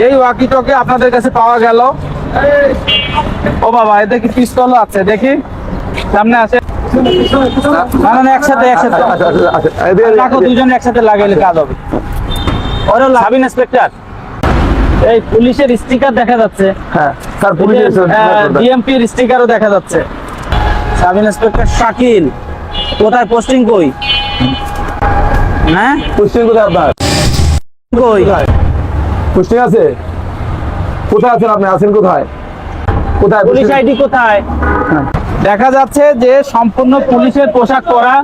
এই walkie talkie আপনাদের কাছে পাওয়া গেল। ও বাবা, এতে কি পিস্তল আছে? দেখি, সামনে আছে। না না, একসাথে রাখো, দুজন একসাথে লাগাইলে কাজ হবে। ওরা সাব ইন্সপেক্টর, এই পুলিশের স্টিকার দেখা যাচ্ছে। হ্যাঁ স্যার, পুলিশের ডিএমপির স্টিকারও দেখা যাচ্ছে। সাব ইন্সপেক্টর শাকিল, কোথায় পোস্টিং? কই? হ্যাঁ, পোস্টিং কোথায় আপনার? কই পোস্টিং আছে? কোথায় আছেন আপনি? আছেন কোথায়? কোথায় পুলিশ আইডি কোথায়? দেখা যাচ্ছে যে সম্পূর্ণ পুলিশের পোশাক পরা।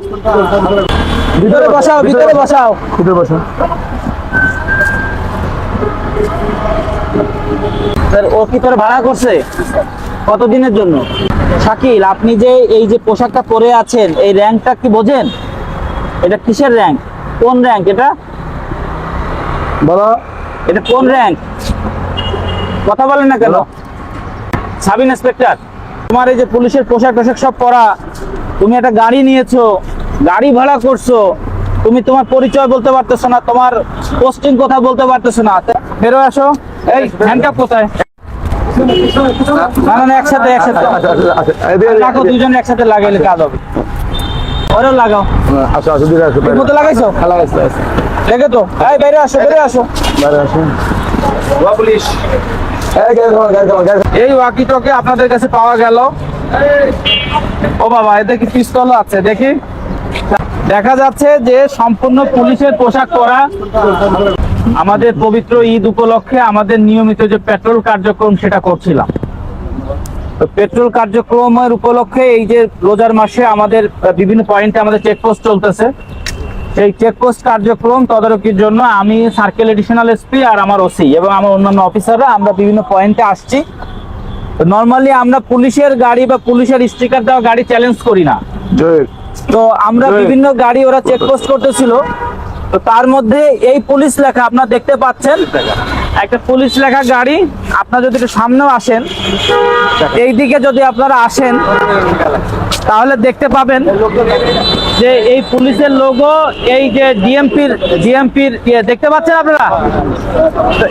ভিতরে বসাও, ভিতরে বসাও, ভিতরে বসুন। স্যার, ও কি তোর ভাড়া করছে? কতদিনের জন্য? শাকিল, আপনি যে এই যে পোশাকটা পরে আছেন, এই র্যাঙ্কটা কি বোঝেন? এটা কিসের র্যাঙ্ক? কোন র্যাঙ্ক এটা? বলো, এটা কোন র্যাঙ্ক? কথা বলেন না কেন? সাব ইন্সপেক্টর, তোমার এই যে পুলিশের পোশাক সব পরা, তুমি একটা গাড়ি নিয়েছো, গাড়ি ভাড়া করছো, তুমি তোমার পরিচয় বলতে পারতেছো না, তোমার পোস্টিং কথা বলতে পারতেছো না। বেরো আসো। এই হ্যান্ডকাপ কোথায়? না না, একসাথে রাখো, দুজন একসাথে লাগাইলে কাজ হবে। ওরেও লাগাও। আসো আসো, দিকে আসো। মতো লাগাইছো? লাগাইছো। দেখে তো, এই বাইরে আসো, বেরো আসো। বাইরে আসুন। পুলিশ, এই ওয়াকি টকি আপনাদের কাছে পাওয়া গেল। ও বাবা, এতে কি পিস্তল আছে? দেখি। দেখা যাচ্ছে যে সম্পূর্ণ পুলিশের পোশাক পরা। আমাদের পবিত্র ঈদ উপলক্ষে আমাদের নিয়মিত যে পেট্রোল কার্যক্রম, সেটা করছিলাম। তো পেট্রোল কার্যক্রমের উপলক্ষে এই যে রোজার মাসে আমাদের বিভিন্ন পয়েন্টে আমাদের চেকপোস্ট চলতেছে। এই চেকপোস্ট কার্যক্রম তদারকির জন্য আমি সার্কেল এডিশনাল এসপি আর আমার ওসি এবং আমার অন্যান্য অফিসাররা আমরা বিভিন্ন পয়েন্টে আসছি। নর্মালি আমরা পুলিশের গাড়ি বা পুলিশের স্টিকার দেওয়া গাড়ি চ্যালেঞ্জ করি না। তো আমরা বিভিন্ন গাড়ি ওরা চেকপোস্ট করতেছিল, তো তার মধ্যে এই পুলিশ লেখা আপনারা দেখতে পাচ্ছেন, একটা পুলিশ লেখা গাড়ি। আপনারা যদি একটু সামনেও আসেন, এই দিকে যদি আপনারা আসেন, তাহলে দেখতে পাবেন যে এই পুলিশের লোগো, এই যে জিএমপির দেখতে পাচ্ছেন আপনারা। তো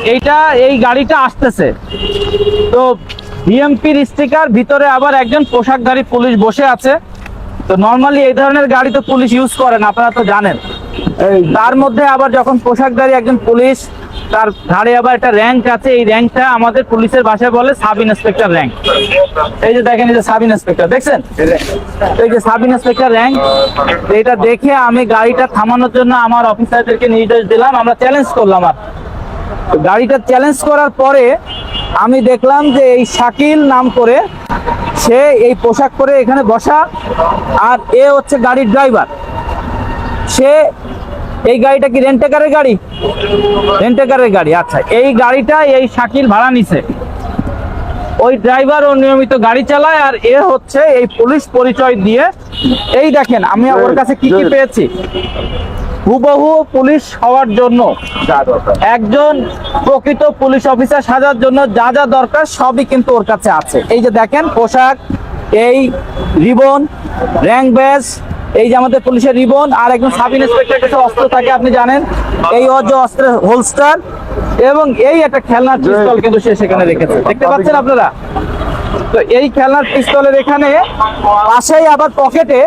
এই গাড়িটা আসতেছে, তো ডিএমপির স্টিকার, ভিতরে আবার একজন পোশাকধারী পুলিশ বসে আছে। তো নর্মালি এই ধরনের গাড়ি তো পুলিশ ইউজ করেন, আপনারা তো জানেন। তার মধ্যে আবার যখন পোশাকধারী একজন পুলিশ, তার ঘাড়ে আবার একটা র্যাঙ্ক আছে, এই র্যাঙ্কটা আমাদের পুলিশের ভাষায় বলে সাব ইন্সপেক্টর র্যাঙ্ক। এই যে দেখেন, এই যে সাব ইন্সপেক্টর দেখছেন, এই যে সাব ইন্সপেক্টর র্যাঙ্ক। এটা দেখে আমি গাড়িটা থামানোর জন্য আমার অফিসারদেরকে নির্দেশ দিলাম, আমরা চ্যালেঞ্জ করলাম। আর গাড়িটা চ্যালেঞ্জ করার পরে আমি দেখলাম যে এই শাকিল নাম করে সে এই পোশাক পরে এখানে বসা, আর এ হচ্ছে গাড়ির ড্রাইভার। সে এই গাড়িটা কি রেন্টেকারের গাড়ি? রেন্টেকারের গাড়ি। আচ্ছা, এই গাড়িটা এই শাকিল ভাড়া নিছে। ওই ড্রাইভার ও নিয়মিত গাড়ি চালায়, আর এ হচ্ছে এই পুলিশ পরিচয় দিয়ে। এই দেখেন আমি ওর কাছে কি কি পেয়েছি। হুবহু পুলিশ হওয়ার জন্য, একজন প্রকৃত পুলিশ অফিসার সাজার জন্য যা যা দরকার সবই কিন্তু ওর কাছে আছে। এই যে দেখেন পোশাক, এই রিবন, র্যাঙ্ক ব্যাজ, এই যে আমাদের পুলিশের রিবন, আর একজন সাব ইন্সপেক্টর কাছে অস্ত্র থাকে, আপনি জানেন, এই ওর যে অস্ত্রের হোলস্টার, এবং এই একটা খেলনার পিস্তল কিন্তু সে সেখানে রেখেছে, দেখতে পাচ্ছেন আপনারা। তো এই খেলনার পিস্তলের এখানে পাশেই আবার পকেটে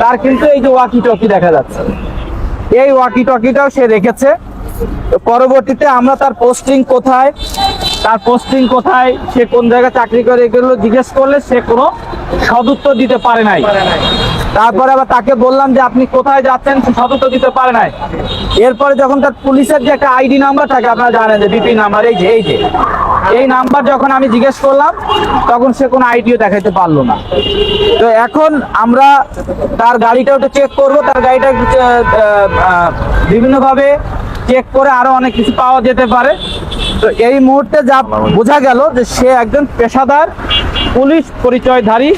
তার কিন্তু এই যে ওয়াকি টকি দেখা যাচ্ছে, এই ওয়াকি টকিটাও সে রেখেছে। পরবর্তীতে আমরা তার পোস্টিং কোথায়, সে কোন জায়গায় চাকরি করে, এগুলো জিজ্ঞেস করলে সে কোনো সদুত্তর দিতে পারে নাই। তারপরে আবার তাকে বললাম যে আপনি কোথায় যাচ্ছেন, সে সদুত্তর দিতে পারে নাই। এরপরে যখন তার পুলিশের যে একটা আইডি নাম্বার থাকে, আপনারা জানেন যে ডিপি নাম্বার, এই নাম্বার যখন আমি জিজ্ঞেস করলাম, তখন সে কোনো আইডিও দেখাতে পারলো না। তো এখন আমরা তার গাড়িটা একটু চেক করবো, তার গাড়িটা বিভিন্নভাবে চেক করে আরো অনেক কিছু পাওয়া যেতে পারে। তো এই মুহূর্তে যা বোঝা গেল যে সে একজন পেশাদার পুলিশ পরিচয়ধারী,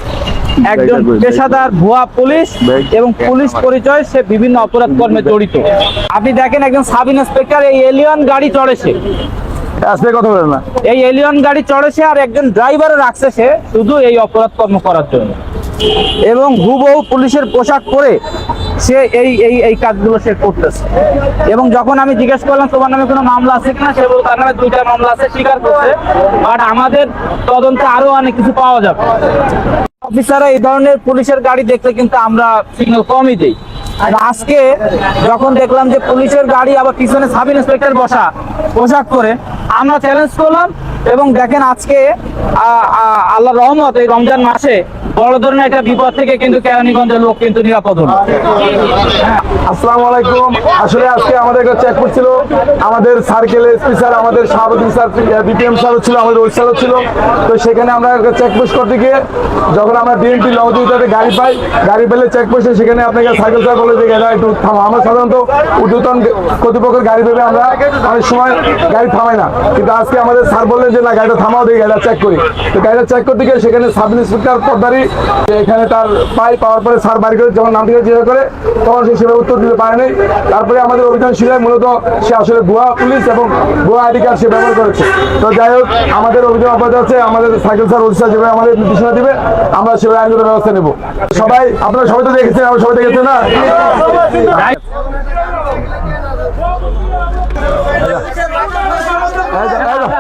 একজন পেশাদার ভুয়া পুলিশ, এবং পুলিশ পরিচয় সে বিভিন্ন অপরাধ কর্মে জড়িত। আপনি দেখেন একজন সাব ইন্সপেক্টর এই এলিয়ন গাড়ি চড়েছে, কথা বলেন না, এই এলিয়ন গাড়ি চড়েছে, আর একজন ড্রাইভারও রাখছে সে শুধু এই অপরাধ কর্ম করার জন্য। এবং হুবহু পুলিশের পোশাক পরে সে এই কাজগুলো সে করতেছে। এবং যখন আমি জিজ্ঞেস করলাম তোমার নামে কোনো মামলা আছে কিনা, সে বলল তার নামে 2টা মামলা আছে, স্বীকার করছে। বাট আমাদের তদন্তে আরো অনেক কিছু পাওয়া যাবে। অফিসাররা এই ধরনের পুলিশের গাড়ি দেখলে কিন্তু আমরা সিগন্যাল কমই দিই। আর আজকে যখন দেখলাম যে পুলিশের গাড়ি আবার পিছনে সাব ইন্সপেক্টর বসা পোশাক করে, আমরা চ্যালেঞ্জ করলাম। এবং দেখেন আজকে আল্লাহ রহমত এই রমজান মাসে বড় ধরনের একটা বিপদ থেকে কিন্তু কেরানীগঞ্জের লোক কিন্তু নিরাপদ হলো। আসসালামু আলাইকুম। আসলে আজকে আমাদের একটা চেক করছিল, আমাদের সার্কেল এসপি স্যার, আমাদের সভাপতি স্যার, বিপিএম স্যারও ছিল, আমাদের ওই স্যারও ছিল। তো সেখানে আমরা চেকপোস্ট করতে গিয়ে যখন আমরা ডিএমপি লংদিতে গাড়ি পাই, গাড়ি পেলে চেকপোস্টে সেখানে আপনাকে সাইকেল স্যার বলে যে গাড়ি একটু থামা। আমরা সাধারণত ঊর্ধ্বতন কর্তৃপক্ষের গাড়ি পেলে আমরা অনেক সময় গাড়ি থামাই না, কিন্তু আজকে আমাদের স্যার বললেন যে না, গাড়িটা থামাও, দিয়ে গাড়িটা চেক করি। তো গাড়িটা চেক করতে গিয়ে সেখানে সাব ইন্সপেক্টর পদ্মারি এখানে তার পাওয়ার পরে স্যার বাড়ি করে যখন নামটিকে জিজ্ঞাসা করে তখন সে সেভাবে উত্তর দিতে পারেনি। তারপরে আমাদের অভিযান শিলায় মূলত সে আসলে ভুয়া পুলিশ এবং ভুয়া আইডি কার্ড সে ব্যবহার করেছে। তো যাই হোক, আমাদের অভিযান অব্যাহত আছে। আমাদের সাইকেল স্যার ওসি স্যার যেভাবে আমাদের নির্দেশনা দিবে আমরা সেভাবে আইনগত ব্যবস্থা নেব। সবাই আপনারা সবাই তো দেখেছেন, আমরা সবাই দেখেছেন না?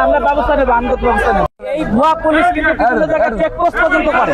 আমরা ব্যবস্থা নেব, আইনগত ব্যবস্থা নেব। এই ভুয়া পুলিশ কিন্তু বিভিন্ন জায়গায় চেকপোস্ট পর্যন্ত করে।